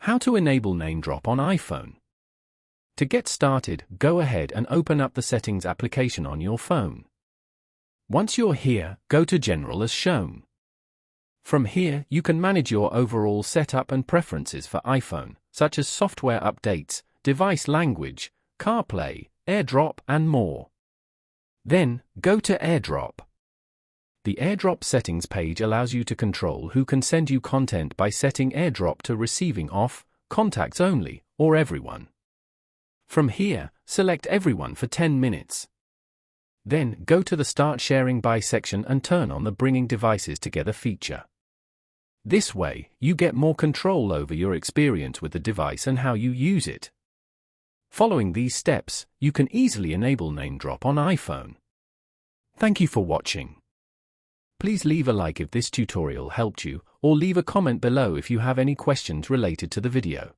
How to enable Namedrop on iPhone. To get started, go ahead and open up the Settings application on your phone. Once you're here, go to General as shown. From here, you can manage your overall setup and preferences for iPhone, such as software updates, device language, CarPlay, AirDrop, and more. Then, go to AirDrop. The AirDrop settings page allows you to control who can send you content by setting AirDrop to receiving off, contacts only, or everyone. From here, select everyone for 10 minutes. Then, go to the Start Sharing By section and turn on the Bringing Devices Together feature. This way, you get more control over your experience with the device and how you use it. Following these steps, you can easily enable Namedrop on iPhone. Thank you for watching. Please leave a like if this tutorial helped you, or leave a comment below if you have any questions related to the video.